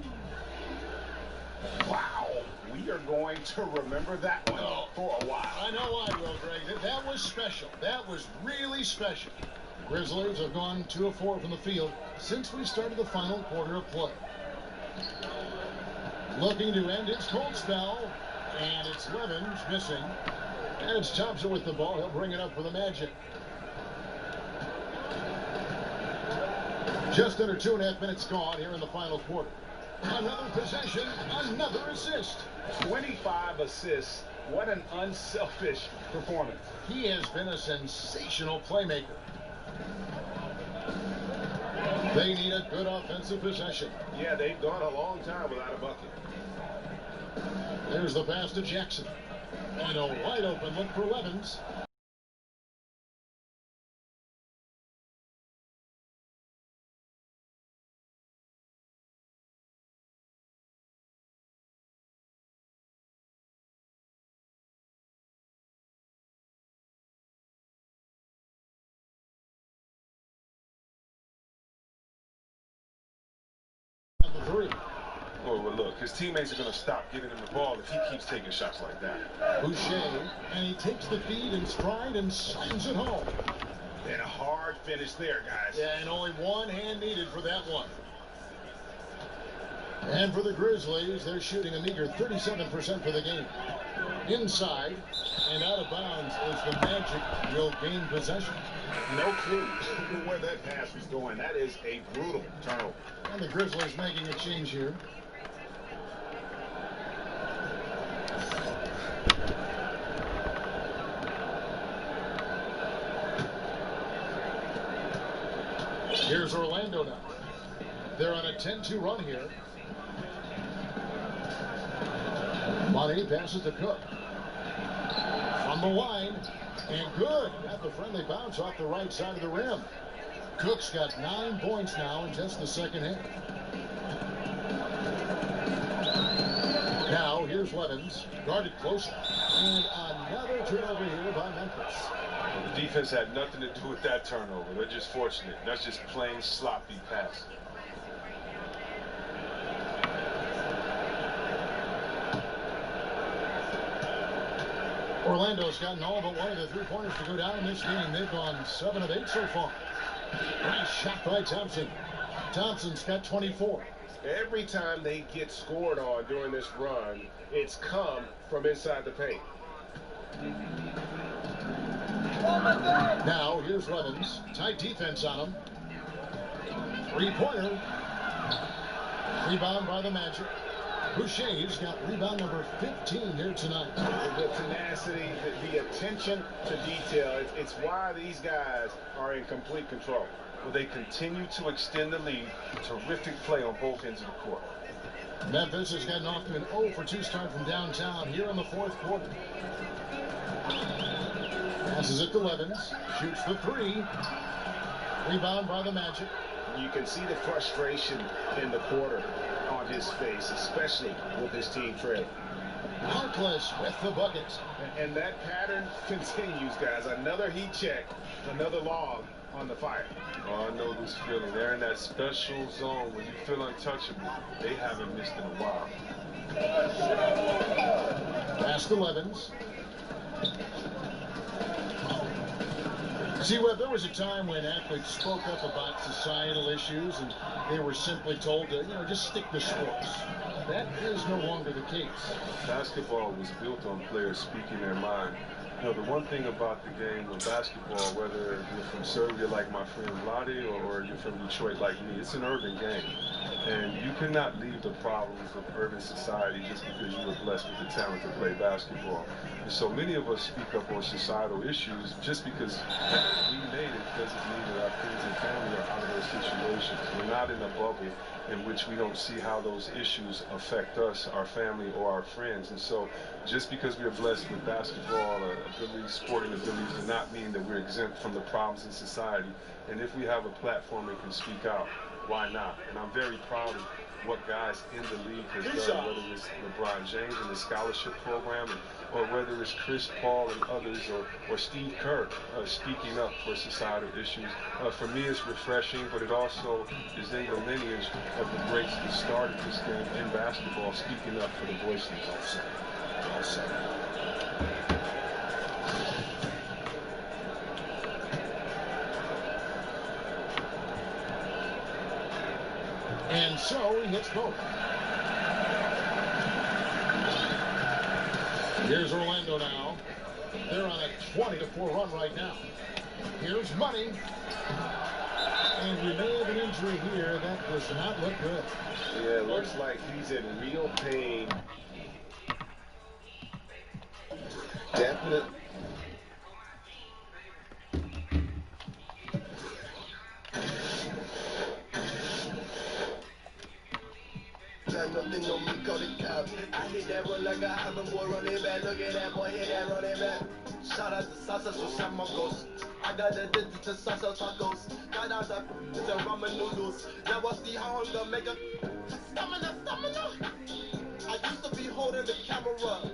Wow. We are going to remember that one for a while. I know I will, Greg. That was special. That was really special. Grizzlies have gone 2 of 4 from the field since we started the final quarter of play. Looking to end his cold spell, and it's Levins missing. And it's Thompson with the ball. He'll bring it up for the Magic. Just under 2.5 minutes gone here in the final quarter. Another possession, another assist. 25 assists. What an unselfish performance. He has been a sensational playmaker. They need a good offensive possession. Yeah, they've gone a long time without a bucket. There's the pass to Jackson. And a wide open look for Levens. Oh, well, look, his teammates are going to stop giving him the ball if he keeps taking shots like that. Boucher, and he takes the feed in stride and slams it home. And a hard finish there, guys. Yeah, and only one hand needed for that one. And for the Grizzlies, they're shooting a meager 37% for the game. Inside and out of bounds is the Magic will gain possession. No clue where that pass was going. That is a brutal turnover. And the Grizzlies making a change here. Here's Orlando now. They're on a 10-2 run here. Money passes to Cook. From the line. And good. Got the friendly bounce off the right side of the rim. Cook's got 9 points now in just the second half. Now, here's Levens. Guarded closer. And another turnover here by Memphis. The defense had nothing to do with that turnover. They're just fortunate. That's just plain sloppy pass. Orlando's gotten all but one of the three-pointers to go down in this game. They've gone 7 of 8 so far. Nice shot by Thompson. Thompson's got 24. Every time they get scored on during this run, it's come from inside the paint. Now, here's Levens. Tight defense on him. Three-pointer. Rebound by the Magic. Boucher's got rebound number 15 here tonight. The tenacity, the attention to detail, it's why these guys are in complete control. Well, they continue to extend the lead. Terrific play on both ends of the court. Memphis has gotten off to an 0 for 2 start from downtown here in the fourth quarter. Passes it to Levens. Shoots the three. Rebound by the Magic. You can see the frustration in the quarter on his face, especially with his team trailing. Harkless with the bucket. And that pattern continues, guys. Another heat check, another log on the fire. Oh, I know this feeling. They're in that special zone where you feel untouchable. They haven't missed in a while. Pass to Levens. See, Webb, there was a time when athletes spoke up about societal issues and they were simply told to, just stick to sports. That is no longer the case. Basketball was built on players speaking their mind. The one thing about the game of basketball, whether you're from Serbia like my friend Vlade or you're from Detroit like me, it's an urban game. And you cannot leave the problems of urban society just because you were blessed with the talent to play basketball. And so many of us speak up on societal issues just because we made it doesn't mean that our friends and family are out of those situations. We're not in a bubble in which we don't see how those issues affect us, our family, or our friends. And so just because we're blessed with basketball abilities, sporting abilities, does not mean that we're exempt from the problems in society. And if we have a platform that can speak out, why not? And I'm very proud of what guys in the league has done, whether it's LeBron James and the scholarship program, or whether it's Chris Paul and others, or Steve Kerr speaking up for societal issues. For me, it's refreshing, but it also is in the lineage of the greats that started this game in basketball, speaking up for the voiceless. Well said. And so he hits both. Here's Orlando now. They're on a 20-4 run right now. Here's Money. And we may have an injury here. That does not look good. Yeah, it looks like he's in real pain. Definite. Nothing on me, call it cap. I hit that one like I have a boy running back. Look at that boy, hit that running back. Shout out to Salsa Susamacos. I got addicted to salsa tacos. Got out to ramen noodles. Now I see hunger make a stamina. I used to be holding the camera.